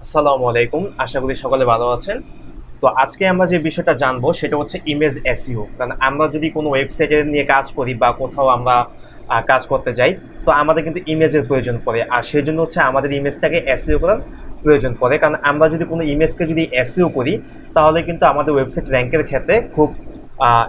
আসসালামু আলাইকুম। আশা করি সকলে ভালো আছেন। তো আজকে আমরা যে বিষয়টা জানবো সেটা হচ্ছে ইমেজ এসইও। কারণ আমরা যদি কোনো ওয়েবসাইটে নিয়ে কাজ করি বা কোথাও আমরা কাজ করতে যাই, তো আমাদের কিন্তু ইমেজের প্রয়োজন পড়ে। আর সেজন্য হচ্ছে আমাদের ইমেজটাকে এসইও করার প্রয়োজন পড়ে। কারণ আমরা যদি কোনো ইমেজকে যদি এসইও করি, তাহলে কিন্তু আমাদের ওয়েবসাইট র‍্যাংকের ক্ষেত্রে খুব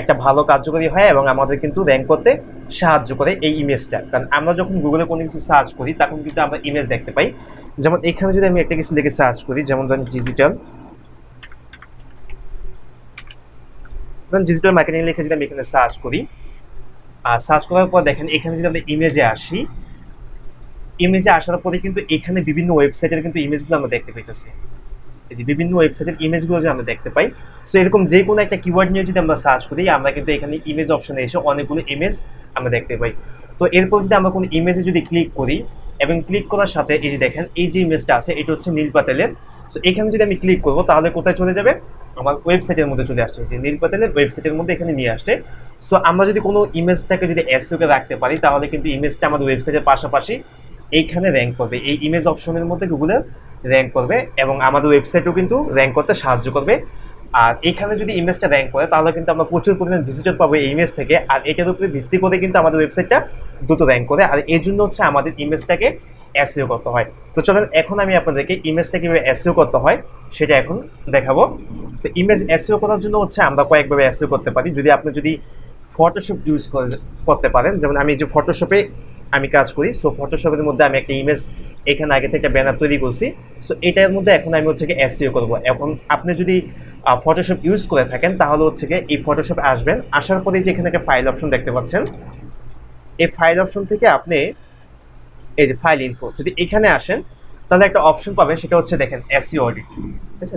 একটা ভালো কার্যকরী হয় এবং আমাদের কিন্তু র‍্যাংক করতে সাহায্য করে এই ইমেজটা। কারণ আমরা যখন গুগলে কোনো কিছু সার্চ করি, তখন কিন্তু আমরা ইমেজ দেখতে পাই। যেমন এখানে যদি আমি একটা কিছু লিখে সার্চ করি, যেমন ধরেন ডিজিটাল মার্কেটিং লিখে যদি আমি এখানে সার্চ করি, আর সার্চ করার পর দেখেন এখানে যদি আমরা ইমেজে আসি, ইমেজে আসার পরে কিন্তু এখানে বিভিন্ন ওয়েবসাইটের কিন্তু ইমেজগুলো আমরা দেখতে পাইতেছি। এই যে বিভিন্ন ওয়েবসাইটের ইমেজগুলো যে আমরা দেখতে পাই, সো এরকম যে কোনো একটা কিওয়ার্ড নিয়ে যদি আমরা সার্চ করি, আমরা কিন্তু এখানে ইমেজ অপশনে এসে অনেকগুলো ইমেজ আমরা দেখতে পাই। তো এরপর যদি আমরা কোনো ইমেজে যদি ক্লিক করি এবং ক্লিক করার সাথে এই যে দেখেন এই যে ইমেজটা আছে, এটা হচ্ছে নীল পাতেলের। সো এখানে যদি আমি ক্লিক করবো তাহলে কোথায় চলে যাবে, আমার ওয়েবসাইটের মধ্যে চলে আসছে, যে নীল পাতেলের ওয়েবসাইটের মধ্যে এখানে নিয়ে আসছে। সো আমরা যদি কোনো ইমেজটাকে যদি এসইওকে রাখতে পারি, তাহলে কিন্তু ইমেজটা আমাদের ওয়েবসাইটের পাশাপাশি এইখানে র্যাঙ্ক করবে, এই ইমেজ অপশনের মধ্যে গুগলের র্যাঙ্ক করবে এবং আমাদের ওয়েবসাইটও কিন্তু র্যাঙ্ক করতে সাহায্য করবে। আর এখানে যদি ইমেজটা র্যাঙ্ক করে, তাহলে কিন্তু আমরা প্রচুর পরিমাণ ভিজিটর পাবো এই ইমেজ থেকে। আর এটার উপরে ভিত্তি করে কিন্তু আমাদের ওয়েবসাইটটা দ্রুত র্যাঙ্ক করে। আর এই জন্য হচ্ছে আমাদের ইমেজটাকে এসইও করতে হয়। তো চলেন এখন আমি আপনাদেরকে ইমেজটা কীভাবে এসইও করতে হয় সেটা এখন দেখাবো। তো ইমেজ এসইও করার জন্য হচ্ছে আমরা কয়েকভাবে এসইও করতে পারি। যদি ফটোশপ ইউজ করতে পারেন, যেমন আমি যে ফটোশপে আমি কাজ করি, সো ফটোশপের মধ্যে আমি একটা ইমেজ এখানে আগে থেকে ব্যানার তৈরি করছি। সো এটার মধ্যে এখন আমি হচ্ছে গিয়ে এসইও করবো। এখন আপনি যদি ফটোশপ ইউজ করে থাকেন, তাহলে হচ্ছে গিয়ে এই ফটোশপে আসবেন, আসার পরে যে এখানে একটা ফাইল অপশন দেখতে পাচ্ছেন, এই ফাইল অপশন থেকে আপনি এই যে ফাইল ইনফো যদি এখানে আসেন, তাহলে একটা অপশন পাবেন, সেটা হচ্ছে দেখেন এসইও অডিট। ঠিক আছে,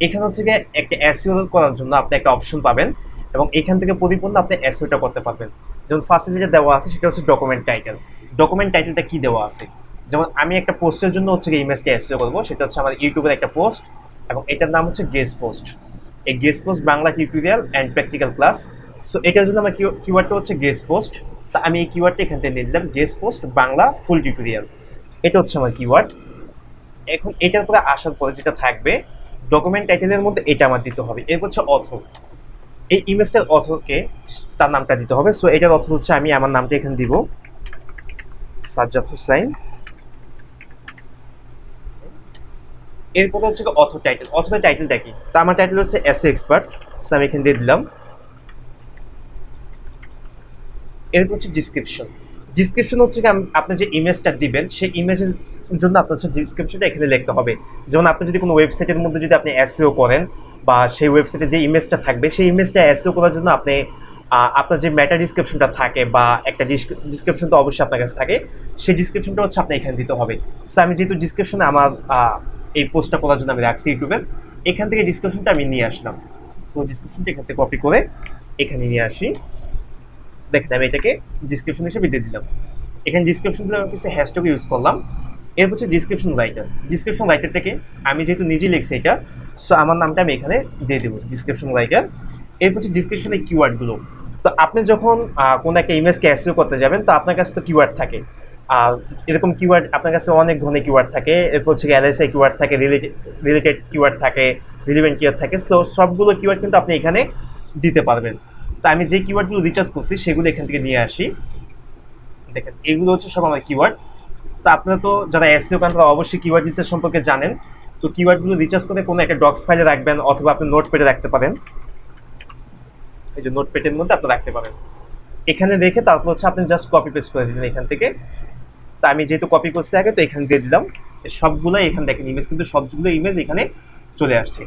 এখানে হচ্ছে গিয়ে একটা এসইও করার জন্য আপনি একটা অপশন পাবেন এবং এখান থেকে পরিপূর্ণ আপনি এসইওটা করতে পারবেন। যেমন ফার্স্টে যেটা দেওয়া আছে সেটা হচ্ছে ডকুমেন্ট টাইটেল। ডকুমেন্ট টাইটেলটা কি দেওয়া আছে, যেমন আমি একটা পোস্টের জন্য হচ্ছে ইমেজকে এসইও করবো, সেটা হচ্ছে আমার ইউটিউবের একটা পোস্ট এবং এটার নাম হচ্ছে গেস্ট পোস্ট। এই guest post Bangla tutorial and practical class. So এটার জন্য আমার কিওয়ার্ডটা হচ্ছে গেস্ট পোস্ট। তা আমি এই কিওয়ার্ডটা এখান থেকে নিয়ে দিলাম, গেস্ট পোস্ট বাংলা ফুল টিউটোরিয়াল। এটা হচ্ছে আমার কিওয়ার্ড। এখন এটার পরে আসার পরে যেটা থাকবে ডকুমেন্ট টাইটেলের মধ্যে, এটা আমার দিতে হবে। এরপর হচ্ছে অথর, এই ইমেজটার অথরকে তার নামটা দিতে হবে। সো এটার অথর হচ্ছে আমি আমার নামটা এখানে দিব, সাজ্জাদ হুসাইন। এরপর হচ্ছে অথর টাইটেল। অথরের টাইটেলটা কি, তো আমার টাইটেল হচ্ছে এসইও এক্সপার্ট। সো আমি এখানে দিয়ে দিলাম। এরপর হচ্ছে ডিসক্রিপশন। ডিসক্রিপশন হচ্ছে আপনি যে ইমেজটা দিবেন, সেই ইমেজের জন্য আপনার হচ্ছে ডিসক্রিপশনটা এখানে লিখতে হবে। যেমন আপনি যদি কোনো ওয়েবসাইটের মধ্যে যদি আপনি এসইও করেন, বা সেই ওয়েবসাইটে যে ইমেজটা থাকবে সেই ইমেজটা এসইও করার জন্য আপনি আপনার যে মেটা ডিসক্রিপশনটা থাকে বা একটা ডিসক্রিপশন তো অবশ্যই আপনার কাছে থাকে, সেই ডিসক্রিপশনটা হচ্ছে আপনি এখানে দিতে হবে। সো আমি যেহেতু ডিসক্রিপশনে আমার এই পোস্টটা করার জন্য আমি রাখছি ইউটিউবের, এখান থেকে ডিসক্রিপশনটা আমি নিয়ে আসলাম। তো ডিসক্রিপশনটা এখান থেকে কপি করে এখানে নিয়ে আসি। দেখেন আমি এটাকে ডিসক্রিপশন হিসেবে দিয়ে দিলাম। এখানে ডিসক্রিপশন দিলাম, কিছু হ্যাশট্যাগ ইউজ করলাম। এরপর হচ্ছে ডিসক্রিপশন রাইটার। ডিসক্রিপশন রাইটারটাকে আমি যেহেতু নিজেই লিখছি এটা, সো আমার নামটা আমি এখানে দিয়ে দেবো, ডিসক্রিপশন রাইটার। এরপর হচ্ছে ডিসক্রিপশনের কিওয়ার্ডগুলো। তো আপনি যখন কোনো একটা ইমেজকে এসইও করতে যাবেন, তো আপনার কাছে তো কিওয়ার্ড থাকে। আর এরকম কিওয়ার্ড আপনার কাছে অনেক ধরনের কিওয়ার্ড থাকে। এরপর হচ্ছে এলএসআই কিওয়ার্ড থাকে, রিলেটেড কিওয়ার্ড থাকে, রিলেভেন্ট কিওয়ার্ড থাকে। সো সবগুলো কিওয়ার্ড কিন্তু আপনি এখানে দিতে পারবেন। তো আমি যে কিওয়ার্ডগুলো রিচার্জ করছি সেগুলো এখান থেকে নিয়ে আসি। দেখেন এগুলো হচ্ছে সব আমার কিওয়ার্ড। তো আপনারা তো যারা এসইও করেন তারা অবশ্যই কিওয়ার্ড রিসার্চ সম্পর্কে জানেন। তো কিওয়ার্ডগুলো রিচার্জ করে কোনো একটা ডক্স ফাইলে রাখবেন, অথবা আপনি নোটপ্যাডে রাখতে পারেন। এই যে নোটপ্যাডের মধ্যে আপনি রাখতে পারেন। এখানে রেখে তারপর হচ্ছে আপনি জাস্ট কপি পেস্ট করে দিলেন এখান থেকে। তা আমি যেহেতু কপি করছি আগে, তো এখানে দিয়ে দিলাম। সবগুলো এখানে দেখেন ইমেজ, কিন্তু সবগুলো ইমেজ এখানে চলে আসছে।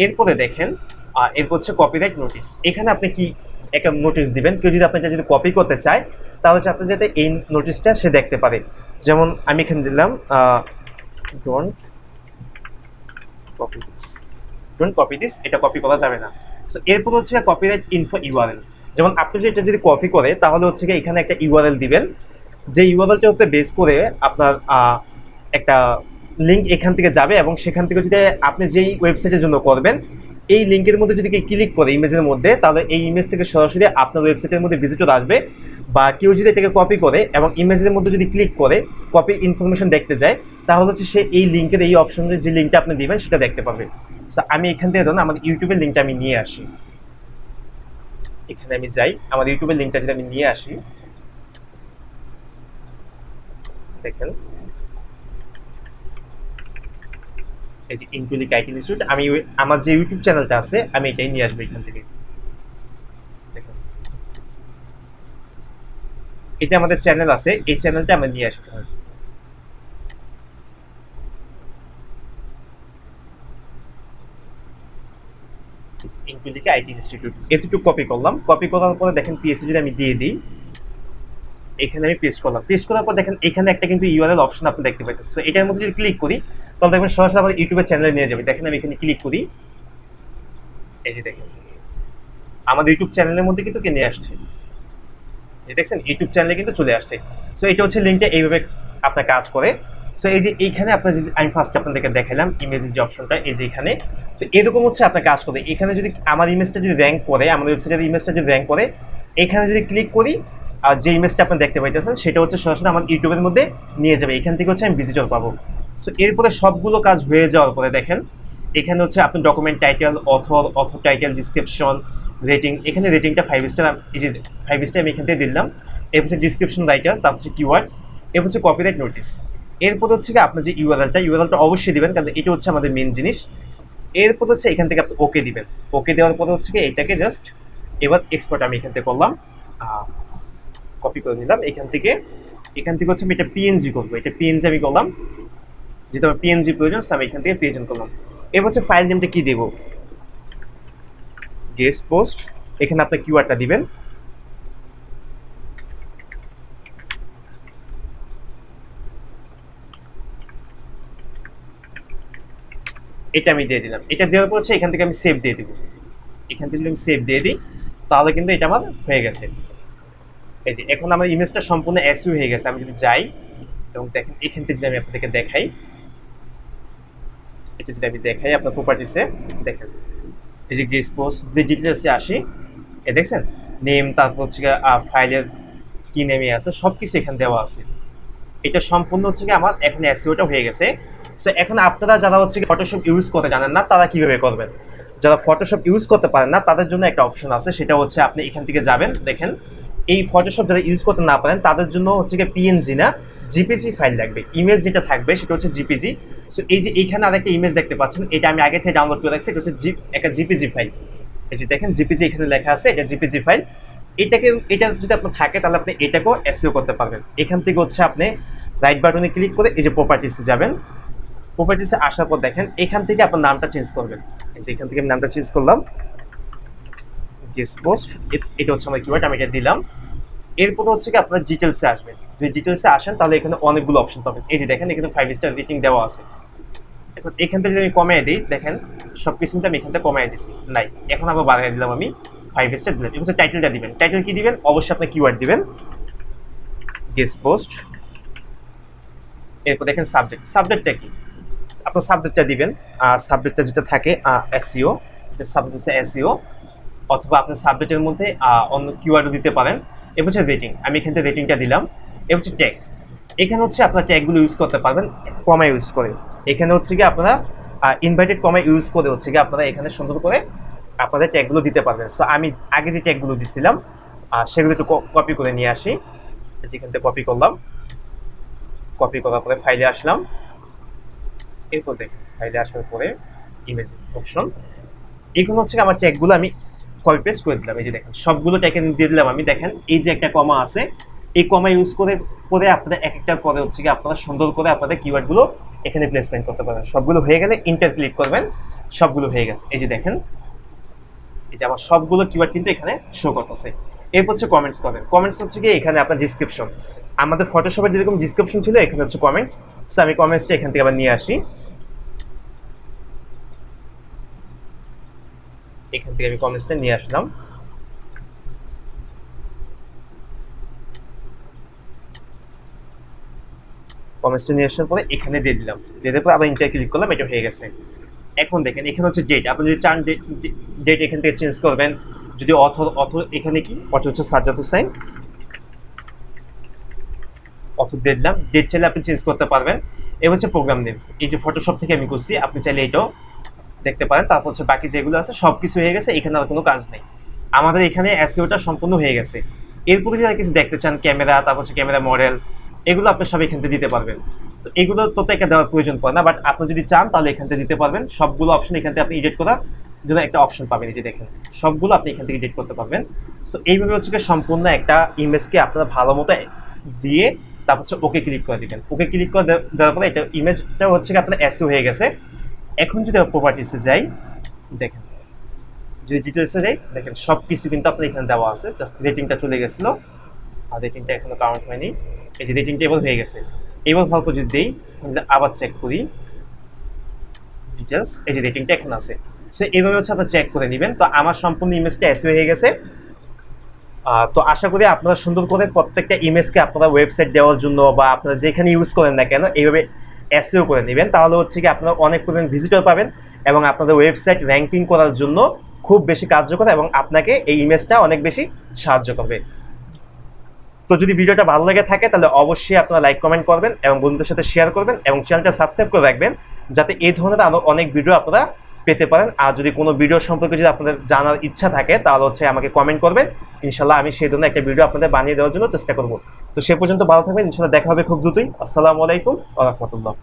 এরপরে দেখেন এরপর হচ্ছে কপিরাইট নোটিস। এখানে আপনি কি একটা নোটিস দিবেন, কেউ যদি আপনাকে যদি কপি করতে চায়, তাহলে আপনি যাতে এই নোটিসটা সে দেখতে পারে। যেমন আমি এখানে দিলাম ডোন্ট কপি দিস, এটা কপি করা যাবে না। সো এরপর হচ্ছে কপিরাইট ইনফো ইউআরএল। যেমন আপনি যদি এটা যদি কপি করে, তাহলে হচ্ছে এখানে একটা ইউআরএল দিবেন, যে ইউআরএলটা হতে বেস করে আপনার একটা লিঙ্ক এখান থেকে যাবে এবং সেখান থেকে যদি আপনি যেই ওয়েবসাইটের জন্য করবেন, এই লিঙ্কের মধ্যে যদি ক্লিক করে ইমেজের মধ্যে, তাহলে এই ইমেজ থেকে সরাসরি আপনার ওয়েবসাইটের মধ্যে ভিজিটর আসবে। বা কেউ যদি এটাকে কপি করে এবং ইমেজের মধ্যে যদি ক্লিক করে কপি ইনফরমেশন দেখতে যায়, তাহলে হচ্ছে সে এই লিঙ্কের এই অপশনে যে লিঙ্কটা আপনি দিবেন সেটা দেখতে পাবে। তো আমি এখান থেকে ধরুন আমার ইউটিউবের লিঙ্কটা আমি নিয়ে আসি, এখানে আমি যাই, আমার ইউটিউবের লিঙ্কটা যদি আমি নিয়ে আসি, দেখেন এই যে ইনকুলিক আইটি ইনস্টিটিউট, আমি আমার যে ইউটিউব চ্যানেলটা আছে আমি এটাই নিয়ে আসবো এখান থেকে। দেখেন এই যে আমাদের চ্যানেল আছে, এই চ্যানেলটা আমরা নিয়ে আসতে হবে। ইনকুলিক আইটি ইনস্টিটিউট এতটুকু কপি করলাম, কপি করার পরে দেখেন পিএসসি যদি আমি দিয়ে দিই, এখানে আমি পেস্ট করলাম, পেস্ট করার পর দেখেন এখানে একটা কিন্তু ইউআরএল অপশন আপনি দেখতে পাচ্ছেন। তো এটার মধ্যে যদি ক্লিক করি তাহলে দেখবেন সরাসরি আমাদের ইউটিউবের চ্যানেলে নিয়ে যাবে। দেখেন আমি এখানে ক্লিক করি, এই যে দেখেন আমাদের ইউটিউব চ্যানেলের মধ্যে কিন্তু নিয়ে আসছে, দেখছেন ইউটিউব চ্যানেলে কিন্তু চলে আসছে। সো এটা হচ্ছে লিঙ্কটা এইভাবে আপনার কাজ করে। সো এই যে এইখানে আপনার যদি আমি ফার্স্ট আপনাদেরকে দেখালাম ইমেজের যে অপশনটা, এই যে এখানে, তো এরকম হচ্ছে আপনার কাজ করে। এখানে যদি আমার ইমেজটা যদি র্যাঙ্ক করে, আমাদের ওয়েবসাইটের ইমেজটা যদি র্যাঙ্ক করে, এখানে যদি ক্লিক করি আর যে ইমেজটা আপনি দেখতে পাইতেছেন সেটা হচ্ছে সরাসরি আমার ইউটিউবের মধ্যে নিয়ে যাবে। এখান থেকে হচ্ছে আমি ভিজিটর পাবো। সো এরপরে সবগুলো কাজ হয়ে যাওয়ার পরে দেখেন এখানে হচ্ছে আপনি document title, author title, description, rating, এখানে রেটিংটা 5 স্টার, এই যে 5 স্টার আমি এখান থেকে দিলাম। এরপর হচ্ছে ডিসক্রিপশন রাইটার, তারপর হচ্ছে কিওয়ার্ডস, এরপর হচ্ছে কপিরাইট নোটিস। এরপর হচ্ছে কি আপনার যে ইউআরএলটা অবশ্যই দিবেন, কারণ এটা হচ্ছে আমাদের মেন জিনিস। এরপর হচ্ছে এখান থেকে আপনি ওকে দিবেন, ওকে দেওয়ার পরে হচ্ছে কি এটাকে জাস্ট এবার এক্সপোর্ট আমি এখান থেকে করলাম, কপি করে নিলাম এখান থেকে হচ্ছে আমি এটা পিএনজি করবো, এটা পিএনজি আমি করলাম, যেহেতু আমার পিএনজি প্রয়োজন আমি এখান থেকে পিএনজি করলাম। এবার হচ্ছে ফাইল নেমটা কি দেবো, গেস্ট পোস্ট, এখানে আপনি কিওয়ার্ডটা দিবেন, এটা আমি দিয়ে দিলাম। এটা দেওয়ার পর হচ্ছে এখান থেকে আমি সেভ দিয়ে দিব, এখান থেকে যদি আমি সেভ দিয়ে দিই তাহলে কিন্তু এটা আমার হয়ে গেছে। এই যে এখন আমার ইমেজটা সম্পূর্ণ এসইও হয়ে গেছে। আমি যদি যাই এবং দেখেন এখান থেকে যদি আমি আপনাদেরকে দেখাই, এটা যদি আমি দেখাই আপনার প্রপার্টিসে, দেখেন এই যে গেস্ট পোস্ট যে ডিটেলসে আসি, এ দেখছেন নেম, তারপর হচ্ছে ফাইলের কি নেমে আছে সব কিছু এখানে দেওয়া আছে। এটা সম্পূর্ণ হচ্ছে কি আমার এখন এসইওটা হয়ে গেছে। সো এখন আপনারা যারা হচ্ছে ফটোশপ ইউজ করতে জানেন না তারা কিভাবে করবেন, যারা ফটোশপ ইউজ করতে পারেন না তাদের জন্য একটা অপশন আছে, সেটা হচ্ছে আপনি এখান থেকে যাবেন, দেখেন এই ফটোশপ যারা ইউজ করতে না পারেন তাদের জন্য হচ্ছে কি পিএনজি না জিপিজি ফাইল লাগবে, ইমেজ যেটা থাকবে সেটা হচ্ছে জিপিজি। সো এই যে এইখানে আরেকটা ইমেজ দেখতে পাচ্ছেন, এটা আমি আগে থেকে ডাউনলোড করে রাখছি, এটা হচ্ছে একটা জিপিজি ফাইল। এই যে দেখেন জিপিজি এখানে লেখা আছে, এটা জিপিজি ফাইল। এটা যদি আপনার থাকে তাহলে আপনি এটাকেও এসইও করতে পারবেন। এখান থেকে হচ্ছে আপনি রাইট বাটনে ক্লিক করে এই যে প্রপার্টিসে যাবেন, প্রপার্টিসে আসার পর দেখেন এখান থেকে আপনার নামটা চেঞ্জ করবেন। এই যে এখান থেকে আমি নামটা চেঞ্জ করলাম, গেস্ট পোস্ট, এটা হচ্ছে আমার কিওয়ার্ড, আমি এটা দিলাম। এরপর হচ্ছে কি আপনার ডিটেলসে আসবেন, যদি ডিটেলসে আসেন তাহলে এখানে অনেকগুলো অপশন পাবেন। এই যে দেখেন এখানে 5 স্টার রেটিং দেওয়া আছে। এখন এখান থেকে যদি আমি কমিয়ে দিই, দেখেন সব কিছু কিন্তু আমি এখান থেকে কমিয়ে দিচ্ছি, নাই এখন আবার বাড়িয়ে দিলাম, আমি 5 স্টার দিলাম। এবার হচ্ছে টাইটেলটা দিবেন, টাইটেল কি দিবেন, অবশ্যই আপনি কিওয়ার্ড দিবেন, গেস্ট পোস্ট। এরপর দেখেন সাবজেক্টটা কি, আপনার সাবজেক্টটা দিবেন, সাবজেক্টটা যেটা থাকে এসইও, এটা সাবজেক্ট হচ্ছে এসইও, অথবা আপনার সাবজেক্টের মধ্যে অন্য কিওয়ার্ডও দিতে পারেন। এবার হচ্ছে রেটিং, আমি এখান থেকে রেটিংটা দিলাম। এবার হচ্ছে ট্যাগ, এখানে হচ্ছে আপনার ট্যাগগুলো ইউজ করতে পারবেন কমা ইউজ করে। এখানে হচ্ছে কি আপনারা ইনভাইটেড কমা ইউজ করে হচ্ছে কি আপনারা এখানে সুন্দর করে আপনাদের ট্যাগগুলো দিতে পারবেন। সো আমি আগে যে ট্যাগগুলো দিছিলাম সেগুলো একটু কপি করে নিয়ে আসি, যেখান থেকে কপি করলাম, কপি করার পরে ফাইলে আসলাম। এরপর দেখুন ফাইলে আসার পরে ইমেজ অপশন, এগুলো হচ্ছে আমার ট্যাগগুলো আমি কপি পেস্ট করে দিলাম। এই যে দেখেন সবগুলো ট্যাগ দিয়ে দিলাম আমি, দেখেন এই যে একটা কমা আছে, এই কমা ইউজ করে আপনারা এক একটার পরে হচ্ছে কি আপনারা সুন্দর করে আপনাদের কিওয়ার্ডগুলো এখানে প্লেসমেন্ট করতে পারবেন। সবগুলো হয়ে গেলে ইন্টার ক্লিক করবেন, সবগুলো হয়ে গেছে। এই যে দেখেন এই যে আমার সবগুলো কিওয়ার্ড কিন্তু এখানে শো করতেছে। এরপর হচ্ছে কমেন্টস করবেন, কমেন্টস হচ্ছে কি এখানে আপনার ডিসক্রিপশন, আমাদের ফটোশপের যেরকম ডিসক্রিপশন ছিল এখানে হচ্ছে কমেন্টস। সো আমি কমেন্টসটা এখান থেকে আবার নিয়ে আসি, এখান থেকে আমি কমেন্টসটা নিয়ে আসলাম। কমেন্টসটা নিয়ে আসার পরে এখানে দিয়ে দিলাম, দিয়ে দেওয়ার পর আবার ইন্টার ক্লিক করলাম, এটা হয়ে গেছে। এখন দেখেন এখানে হচ্ছে ডেট, আপনি যদি চান ডেট এখান থেকে চেঞ্জ করবেন। যদি অথর এখানে কি অথর হচ্ছে সাজ্জাদ হোসেন, অথর দিয়ে দিলাম, ডেট চাইলে আপনি চেঞ্জ করতে পারবেন। এই হচ্ছে প্রোগ্রাম নেম, এই যে ফটোশপ থেকে আমি করছি, আপনি চাইলে এটাও দেখতে পারেন। তারপর হচ্ছে বাকি যেগুলো আছে সব কিছু হয়ে গেছে, এখানে আর কোনো কাজ নেই। আমাদের এখানে এসইওটা সম্পূর্ণ হয়ে গেছে। এরপরে যদি কিছু দেখতে চান, ক্যামেরা, তারপর হচ্ছে ক্যামেরা মডেল, এগুলো আপনি সব এখান থেকে দিতে পারবেন। তো এগুলো তো এখানে দেওয়ার প্রয়োজন পড়ে না, বাট আপনি যদি চান তাহলে এখান থেকে দিতে পারবেন। সবগুলো অপশন এখান থেকে আপনি এডিট করার জন্য একটা অপশন পাবেন, এই যে দেখেন সবগুলো আপনি এখান থেকে এডিট করতে পারবেন। তো এইভাবে হচ্ছে সম্পূর্ণ একটা ইমেজকে আপনারা ভালো মতো দিয়ে তারপর হচ্ছে ওকে ক্লিক করে দিবেন। ওকে ক্লিক করে দেওয়ার পরে এটা ইমেজটা হচ্ছে আপনার এসইও হয়ে গেছে। এখন যদি প্রপার্টিসে যাই, দেখেন যদি ডিটেলসে যাই, দেখেন সব কিছু কিন্তু আপনার এখানে দেওয়া আছে। জাস্ট রেটিংটা চলে গেছিলো, আর রেটিংটা এখনো কাউন্ট হয়নি। এই যে রেটিংটা এবার হয়ে গেছে। এবার ভালো করে যদি দিই, আবার চেক করি ডিটেলস, এই যে রেটিংটা এখন আছে। সো এইভাবে হচ্ছে আপনারা চেক করে নেবেন। তো আমার সম্পূর্ণ ইমেজটা এসইও হয়ে গেছে। তো আশা করি আপনারা সুন্দর করে প্রত্যেকটা ইমেজকে আপনারা ওয়েবসাইট দেওয়ার জন্য বা আপনারা যেখানে ইউজ করেন না কেন এইভাবে এসইও করে নেবেন। তাহলে হচ্ছে কি আপনারা অনেক পরিমাণ ভিজিটর পাবেন এবং আপনাদের ওয়েবসাইট র্যাঙ্কিং করার জন্য খুব বেশি কার্যকর এবং আপনাকে এই ইমেজটা অনেক বেশি সাহায্য করবে। তো যদি ভিডিওটা ভালো লেগে থাকে তাহলে অবশ্যই আপনারা লাইক কমেন্ট করবেন এবং বন্ধুদের সাথে শেয়ার করবেন এবং চ্যানেলটা সাবস্ক্রাইব করে রাখবেন, যাতে এই ধরনের আরও অনেক ভিডিও আপনারা পেতে পারেন। আর যদি কোনো ভিডিও সম্পর্কে যদি আপনাদের জানার ইচ্ছা থাকে তাহলে হচ্ছে আমাকে কমেন্ট করবেন, ইনশাল্লাহ আমি সেই ধরনের একটা ভিডিও আপনাদের বানিয়ে দেওয়ার জন্য চেষ্টা করব। তো সে পর্যন্ত ভালো থাকবেন, ইনশাল্লাহ দেখা হবে খুব দ্রুতই। আসসালামু আলাইকুম ওয়া রাহমাতুল্লাহ।